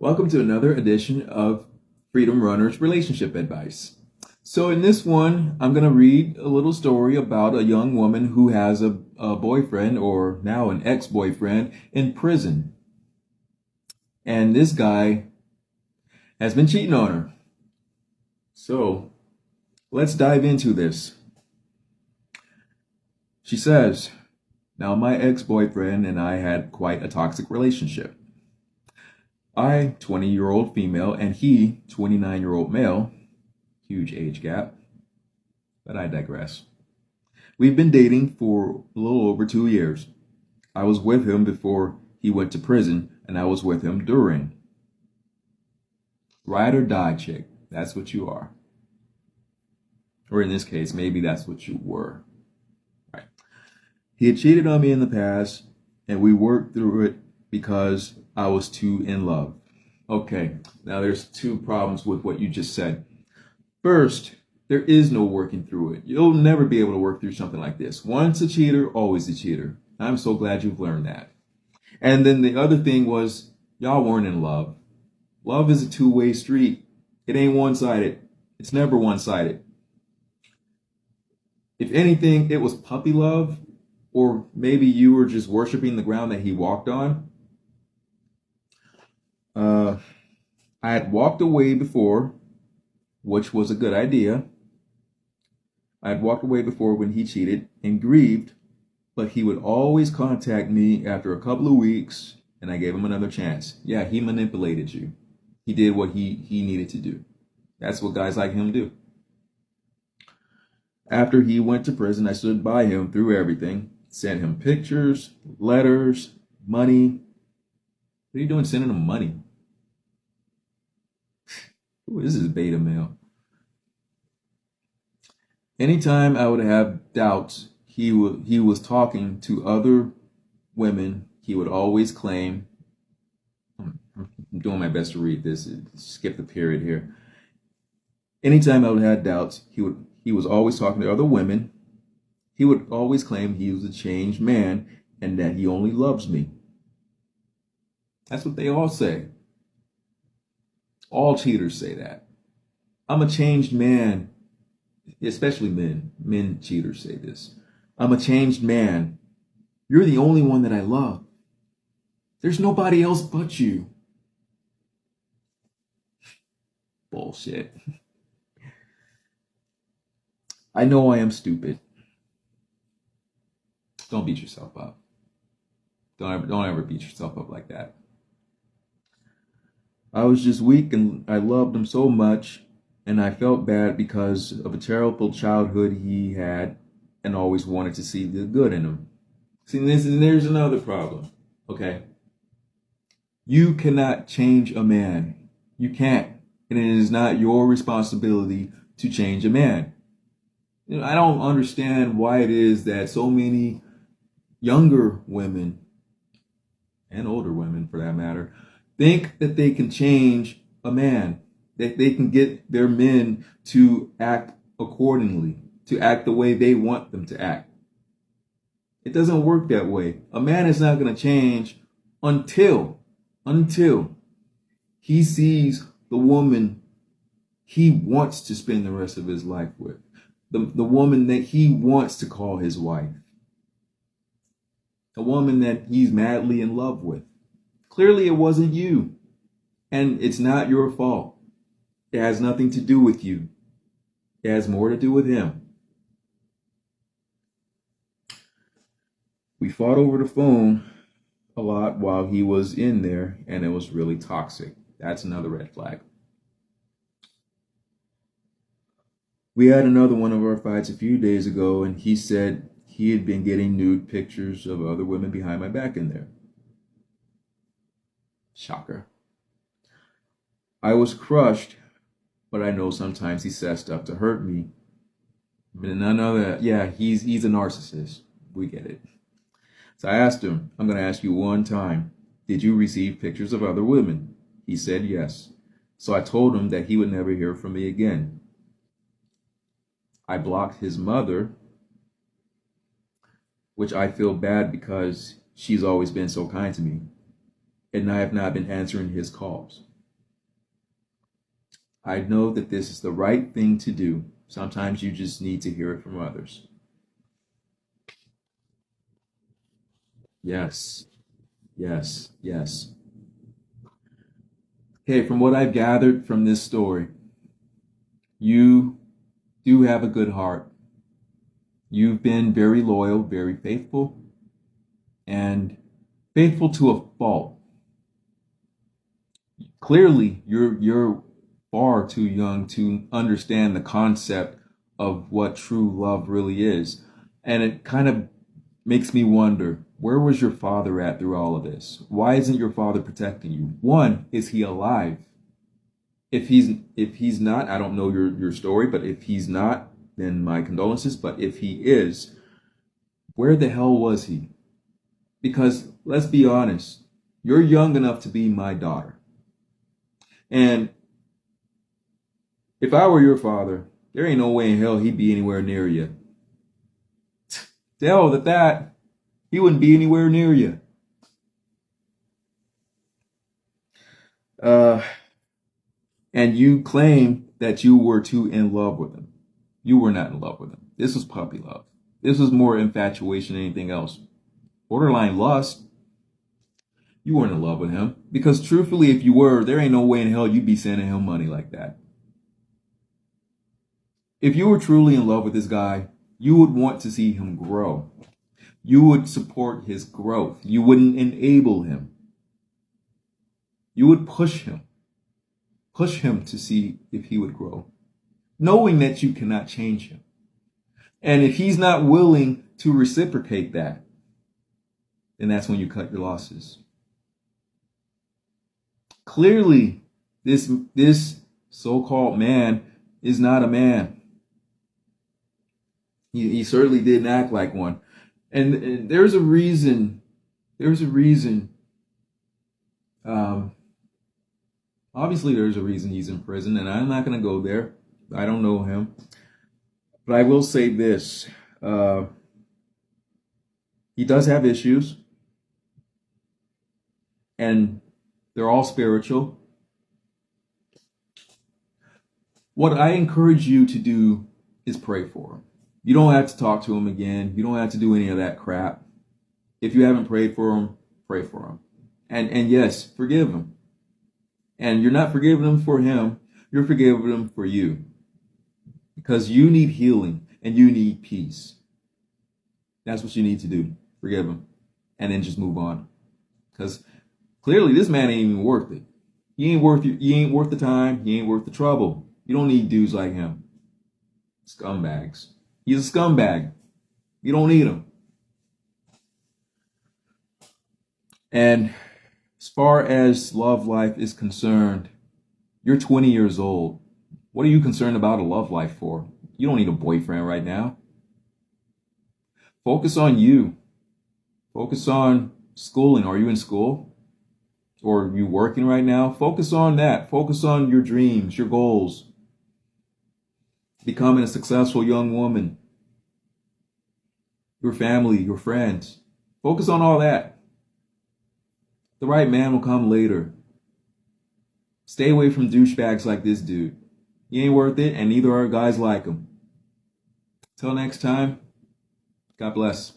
Welcome to another edition of Freedom Runner's Relationship Advice. So, in this one, I'm going to read a little story about a young woman who has a boyfriend, or now an ex-boyfriend, in prison. And this guy has been cheating on her. So, let's dive into this. She says, "Now, my ex-boyfriend and I had quite a toxic relationship. I, 20-year-old female, and he, 29-year-old male, huge age gap, but I digress. We've been dating for a little over 2 years. I was with him before he went to prison, and I was with him during. Ride or die chick, that's what you are. Or in this case, maybe that's what you were. Right. He had cheated on me in the past, and we worked through it because I was too in love." Okay, now there's two problems with what you just said. First, there is no working through it. You'll never be able to work through something like this. Once a cheater, always a cheater. I'm so glad you've learned that. And then the other thing was, y'all weren't in love. Love is a two-way street. It ain't one-sided. It's never one-sided. If anything, it was puppy love, or maybe you were just worshiping the ground that he walked on. I had walked away before, which was a good idea. I had walked away before when he cheated and grieved, but he would always contact me after a couple of weeks, and I gave him another chance. Yeah, he manipulated you. He did what he needed to do. That's what guys like him do. After he went to prison, I stood by him through everything, sent him pictures, letters, money. What are you doing sending him money? Ooh, this is beta male. Anytime I would have doubts, he was talking to other women. He would always claim, I'm doing my best to read this, skip the period here. Anytime I would have doubts, he was always talking to other women. He would always claim he was a changed man and that he only loves me. That's what they all say. All cheaters say that. I'm a changed man, especially men. Men cheaters say this. I'm a changed man. You're the only one that I love. There's nobody else but you. Bullshit. I know I am stupid. Don't beat yourself up. Don't ever beat yourself up like that. I was just weak and I loved him so much, and I felt bad because of a terrible childhood he had and always wanted to see the good in him. See, there's another problem, okay? You cannot change a man. You can't. And it is not your responsibility to change a man. I don't understand why it is that so many younger women, and older women for that matter, think that they can change a man, that they can get their men to act accordingly, to act the way they want them to act. It doesn't work that way. A man is not going to change until he sees the woman he wants to spend the rest of his life with, the woman that he wants to call his wife, a woman that he's madly in love with. Clearly, it wasn't you, and it's not your fault. It has nothing to do with you. It has more to do with him. We fought over the phone a lot while he was in there, and it was really toxic. That's another red flag. We had another one of our fights a few days ago, and he said he had been getting nude pictures of other women behind my back in there. Shocker. I was crushed, but I know sometimes he says stuff to hurt me. But none of that. Yeah, he's a narcissist. We get it. So I asked him, I'm going to ask you one time, did you receive pictures of other women? He said yes. So I told him that he would never hear from me again. I blocked his mother, which I feel bad because she's always been so kind to me, and I have not been answering his calls. I know that this is the right thing to do. Sometimes you just need to hear it from others. Yes, yes, yes. Okay, from what I've gathered from this story, you do have a good heart. You've been very loyal, very faithful, and faithful to a fault. Clearly, you're far too young to understand the concept of what true love really is. And it kind of makes me wonder, where was your father at through all of this? Why isn't your father protecting you? One, is he alive? If he's not, I don't know your story, but if he's not, then my condolences. But if he is, where the hell was he? Because let's be honest, you're young enough to be my daughter. And if I were your father, there ain't no way in hell he'd be anywhere near you. Hell with that, he wouldn't be anywhere near you. Uh, and you claim that you were too in love with him. You were not in love with him. This was puppy love. This was more infatuation than anything else. Borderline lust. You weren't in love with him. Because truthfully, if you were, there ain't no way in hell you'd be sending him money like that. If you were truly in love with this guy, you would want to see him grow. You would support his growth. You wouldn't enable him. You would push him to see if he would grow, knowing that you cannot change him. And if he's not willing to reciprocate that, then that's when you cut your losses. Clearly, this so-called man is not a man. He certainly didn't act like one. And there's a reason. There's a reason. Obviously, there's a reason he's in prison, and I'm not going to go there. I don't know him. But I will say this. He does have issues, and they're all spiritual. What I encourage you to do is pray for him. You don't have to talk to him again. You don't have to do any of that crap. If you haven't prayed for him, pray for him. And yes, forgive him. And you're not forgiving him for him. You're forgiving him for you. Because you need healing and you need peace. That's what you need to do. Forgive him. And then just move on. Because clearly this man ain't even worth it. He ain't worth the time. He ain't worth the trouble. You don't need dudes like him. Scumbags. He's a scumbag. You don't need him. And as far as love life is concerned, you're 20 years old. What are you concerned about a love life for? You don't need a boyfriend right now. Focus on you. Focus on schooling. Are you in school? Or are you working right now? Focus on that. Focus on your dreams, your goals. Becoming a successful young woman. Your family, your friends. Focus on all that. The right man will come later. Stay away from douchebags like this dude. He ain't worth it, and neither are guys like him. Till next time, God bless.